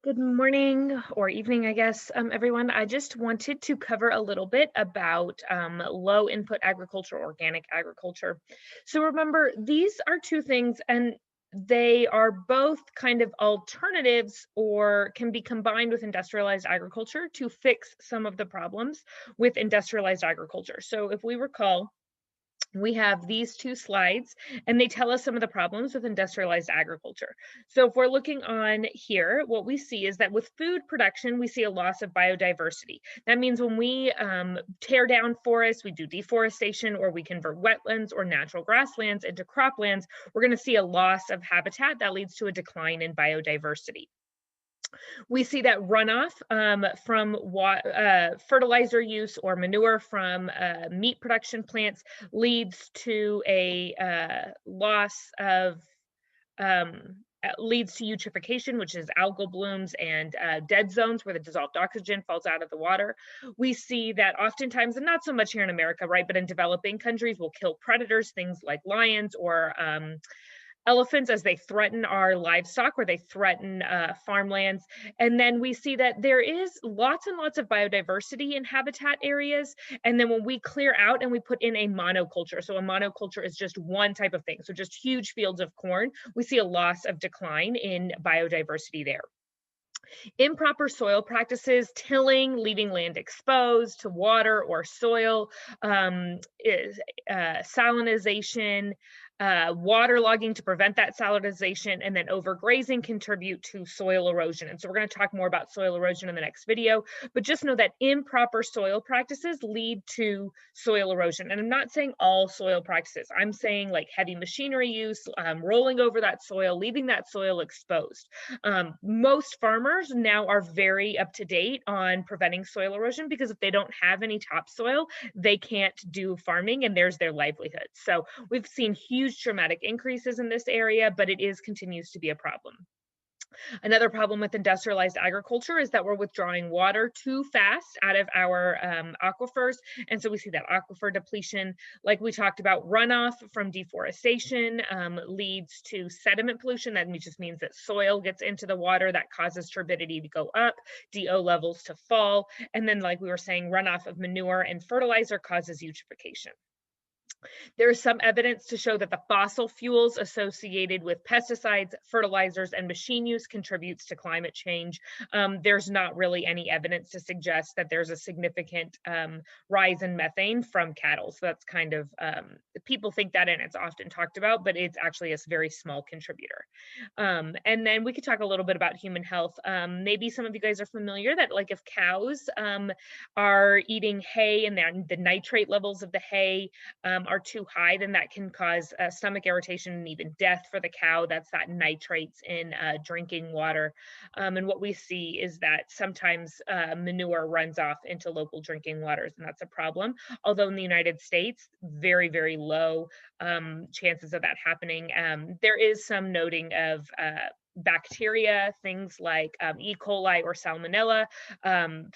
Good morning or evening, I guess, everyone. I just wanted to cover a little bit about low input agriculture, organic agriculture. So remember, these are two things, and they are both kind of alternatives or can be combined with industrialized agriculture to fix some of the problems with industrialized agriculture. So if we recall, we have these two slides and they tell us some of the problems with industrialized agriculture. So if we're looking on here, what we see is that with food production, we see a loss of biodiversity. That means when we tear down forests, we do deforestation, or we convert wetlands or natural grasslands into croplands, we're going to see a loss of habitat that leads to a decline in biodiversity. We see that runoff from fertilizer use or manure from meat production plants leads to a loss of leads to eutrophication, which is algal blooms and dead zones where the dissolved oxygen falls out of the water. We see that oftentimes, and not so much here in America, right, but in developing countries, will kill predators, things like lions or elephants, as they threaten our livestock or they threaten farmlands. And then we see that there is lots and lots of biodiversity in habitat areas. And then when we clear out and we put in a monoculture, so a monoculture is just one type of thing, so just huge fields of corn, we see a loss of decline in biodiversity there. Improper soil practices, tilling, leaving land exposed to water or soil, is salinization, waterlogging to prevent that salinization, and then overgrazing contribute to soil erosion. And so we're going to talk more about soil erosion in the next video, but just know that improper soil practices lead to soil erosion. And I'm not saying all soil practices. I'm saying like heavy machinery use, rolling over that soil, leaving that soil exposed. Most farmers now are very up to date on preventing soil erosion, because if they don't have any topsoil, they can't do farming and there's their livelihood. So we've seen huge dramatic increases in this area, but it is continues to be a problem. Another problem with industrialized agriculture is that we're withdrawing water too fast out of our aquifers. And so we see that aquifer depletion, like we talked about. Runoff from deforestation leads to sediment pollution. That just means that soil gets into the water, that causes turbidity to go up, DO levels to fall. And then, like we were saying, runoff of manure and fertilizer causes eutrophication. There is some evidence to show that the fossil fuels associated with pesticides, fertilizers, and machine use contributes to climate change. There's not really any evidence to suggest that there's a significant rise in methane from cattle. So that's kind of, people think that, and it's often talked about, but it's actually a very small contributor. And then we could talk a little bit about human health. Maybe some of you guys are familiar that, like, if cows are eating hay and the nitrate levels of the hay are too high, then that can cause stomach irritation and even death for the cow. That's that nitrates in drinking water. And what we see is that sometimes manure runs off into local drinking waters, and that's a problem. Although in the United States, very, very low chances of that happening. There is some noting of bacteria, things like E. coli or salmonella,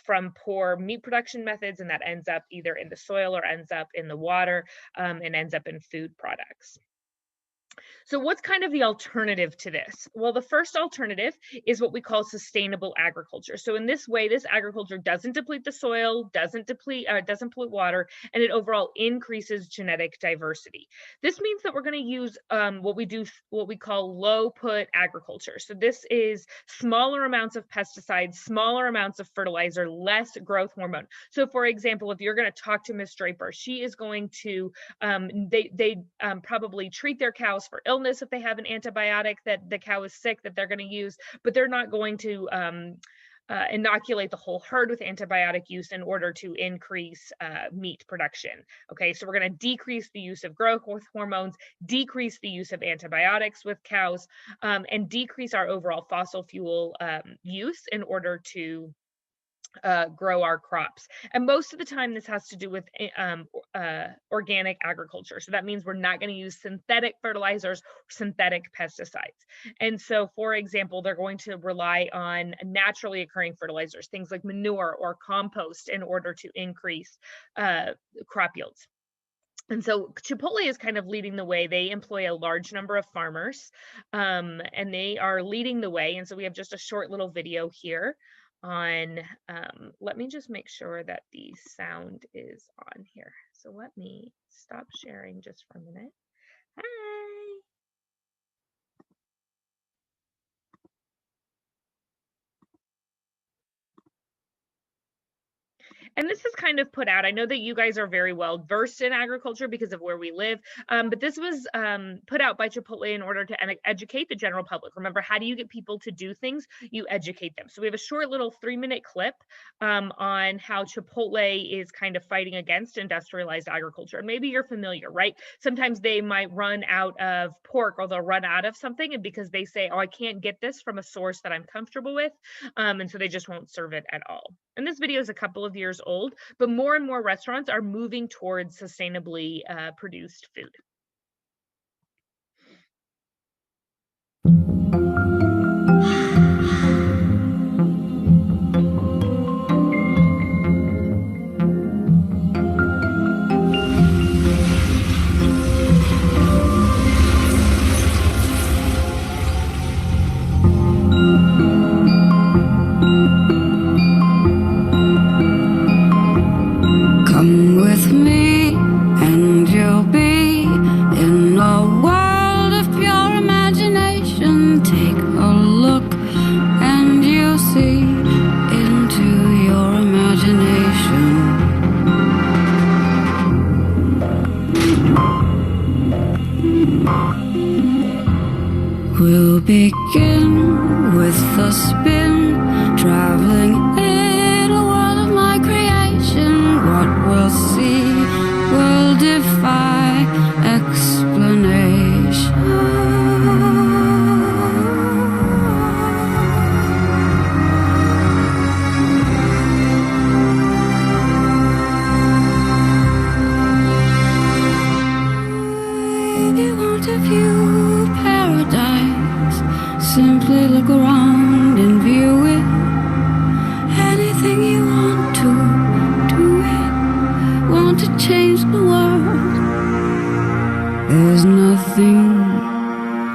from poor meat production methods, and that ends up either in the soil or ends up in the water, and ends up in food products. So what's kind of the alternative to this? Well, the first alternative is what we call sustainable agriculture. So in this way, this agriculture doesn't deplete the soil, doesn't pollute water, and it overall increases genetic diversity. This means that we're going to use what we call low put agriculture. So this is smaller amounts of pesticides, smaller amounts of fertilizer, less growth hormone. So for example, if you're going to talk to Miss Draper, she is going to they probably treat their cows for illness if they have an antibiotic that the cow is sick that they're going to use, but they're not going to inoculate the whole herd with antibiotic use in order to increase meat production. Okay, so we're going to decrease the use of growth hormones, decrease the use of antibiotics with cows, and decrease our overall fossil fuel use in order to grow our crops. And most of the time, this has to do with organic agriculture. So that means we're not going to use synthetic fertilizers, synthetic pesticides. And so, for example, they're going to rely on naturally occurring fertilizers, things like manure or compost, in order to increase crop yields. And so Chipotle is kind of leading the way. They employ a large number of farmers, and they are leading the way. And so we have just a short little video here on, let me just make sure that the sound is on here. So let me stop sharing just for a minute. Hi. And this is kind of put out. I know that you guys are very well versed in agriculture because of where we live, but this was put out by Chipotle in order to educate the general public. Remember, how do you get people to do things? You educate them. So we have a short little 3-minute clip on how Chipotle is kind of fighting against industrialized agriculture. And maybe you're familiar, right? Sometimes they might run out of pork or they'll run out of something, and because they say, oh, I can't get this from a source that I'm comfortable with, and so they just won't serve it at all. And this video is a couple of years old, but more and more restaurants are moving towards sustainably produced food. Come with me and you'll be in a world of pure imagination. Take a look and you'll see into your imagination. We'll begin with a spin, traveling in a world of my creation. What we'll see will defy explanation. If you want to view paradise, simply look around and view it. Anything you want to, do it. Want to change the world, there's nothing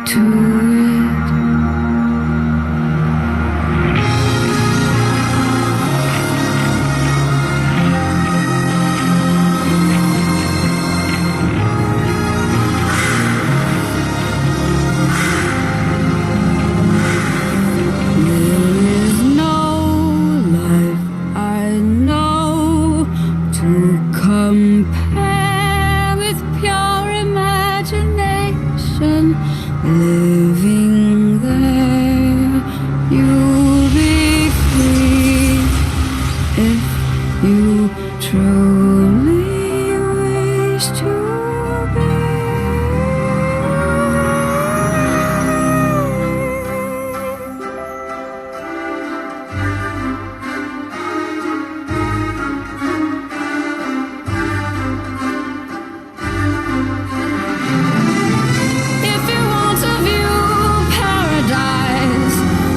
to it. Compare with pure imagination. Living there, you'll be free if you truly wish to be.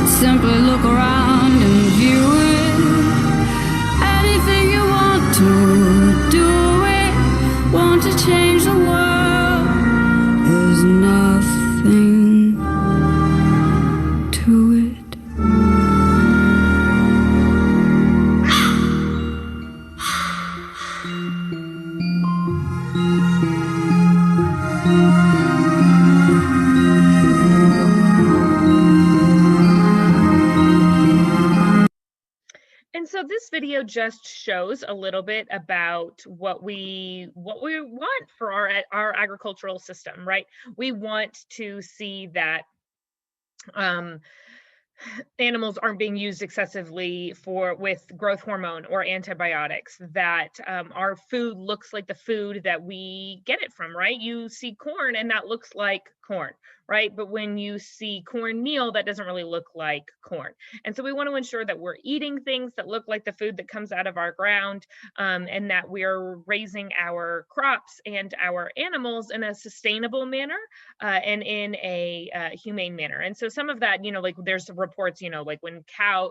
Simply look around and view it. Anything you want to, do it. Want to change the world, there's nothing to it. And so this video just shows a little bit about what we want for our agricultural system, right? We want to see that animals aren't being used excessively with growth hormone or antibiotics, that our food looks like the food that we get it from, right? You see corn and that looks like corn, right? But when you see cornmeal, that doesn't really look like corn. And so we want to ensure that we're eating things that look like the food that comes out of our ground, and that we're raising our crops and our animals in a sustainable manner, and in a humane manner. And so some of that, like there's reports, like when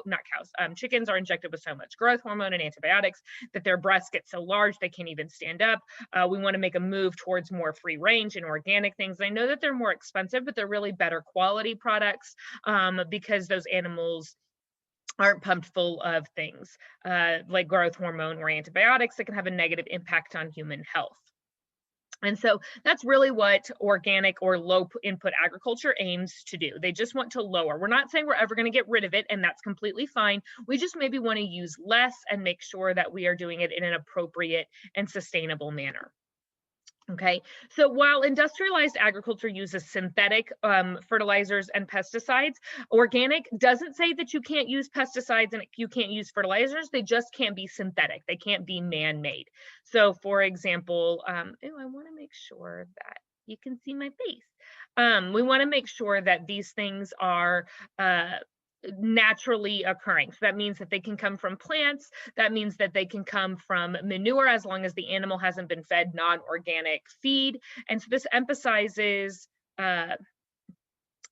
not cows, chickens are injected with so much growth hormone and antibiotics that their breasts get so large they can't even stand up. We want to make a move towards more free range and organic things. I know that they're more expensive, but they're really better quality products, because those animals aren't pumped full of things like growth hormone or antibiotics that can have a negative impact on human health. And so that's really what organic or low input agriculture aims to do. They just want to lower. We're not saying we're ever going to get rid of it, and that's completely fine. We just maybe want to use less and make sure that we are doing it in an appropriate and sustainable manner. Okay, so while industrialized agriculture uses synthetic fertilizers and pesticides, organic doesn't say that you can't use pesticides and you can't use fertilizers. They just can't be synthetic. They can't be man-made. So for example, I want to make sure that you can see my face. We want to make sure that these things are naturally occurring. So that means that they can come from plants. That means that they can come from manure as long as the animal hasn't been fed non-organic feed. And so this emphasizes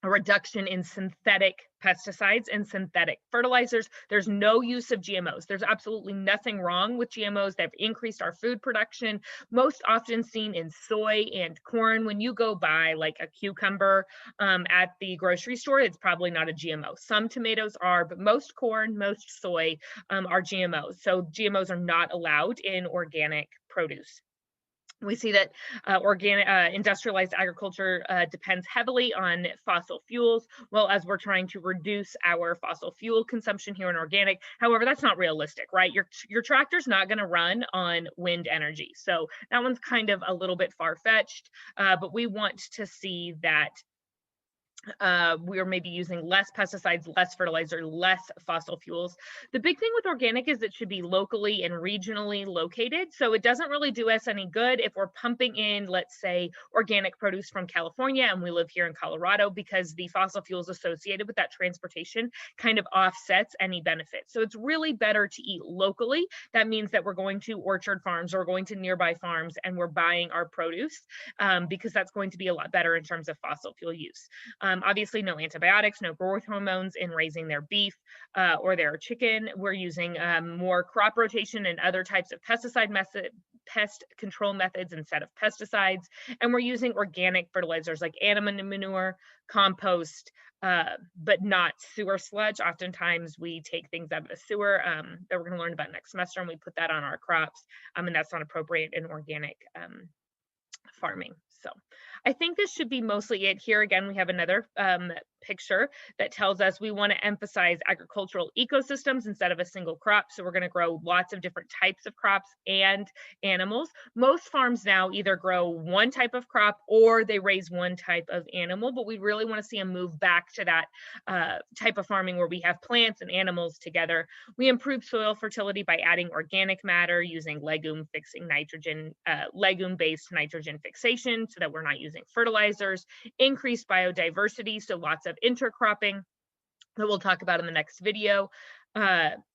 a reduction in synthetic pesticides and synthetic fertilizers. There's no use of GMOs. There's absolutely nothing wrong with GMOs. They've increased our food production, most often seen in soy and corn. When you go buy like a cucumber at the grocery store, it's probably not a GMO. Some tomatoes are, but most corn, most soy are GMOs. So GMOs are not allowed in organic produce. We see that industrialized agriculture depends heavily on fossil fuels, well, as we're trying to reduce our fossil fuel consumption here in organic. However, that's not realistic, right? Your tractor's not going to run on wind energy. So that one's kind of a little bit far-fetched, but we want to see that we are maybe using less pesticides, less fertilizer, less fossil fuels. The big thing with organic is it should be locally and regionally located. So it doesn't really do us any good if we're pumping in, let's say, organic produce from California and we live here in Colorado, because the fossil fuels associated with that transportation kind of offsets any benefit. So it's really better to eat locally. That means that we're going to orchard farms or going to nearby farms and we're buying our produce, because that's going to be a lot better in terms of fossil fuel use. Obviously, no antibiotics, no growth hormones in raising their beef or their chicken. We're using more crop rotation and other types of pest control methods instead of pesticides. And we're using organic fertilizers like animal manure, compost, but not sewer sludge. Oftentimes we take things out of the sewer that we're going to learn about next semester, and we put that on our crops. And that's not appropriate in organic farming. So I think this should be mostly it. Here again, we have another picture that tells us we want to emphasize agricultural ecosystems instead of a single crop. So we're going to grow lots of different types of crops and animals. Most farms now either grow one type of crop or they raise one type of animal, but we really want to see a move back to that type of farming where we have plants and animals together. We improve soil fertility by adding organic matter using legume-based nitrogen fixation so that we're not using fertilizers, increased biodiversity, so lots of intercropping that we'll talk about in the next video,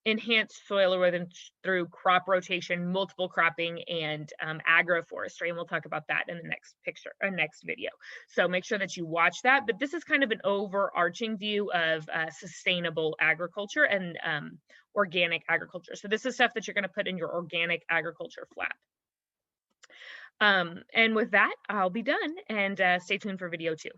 enhanced soil erosion through crop rotation, multiple cropping, and agroforestry, and we'll talk about that in the next picture or next video. So make sure that you watch that, but this is kind of an overarching view of sustainable agriculture and organic agriculture. So this is stuff that you're going to put in your organic agriculture flap. And with that, I'll be done, and stay tuned for video 2.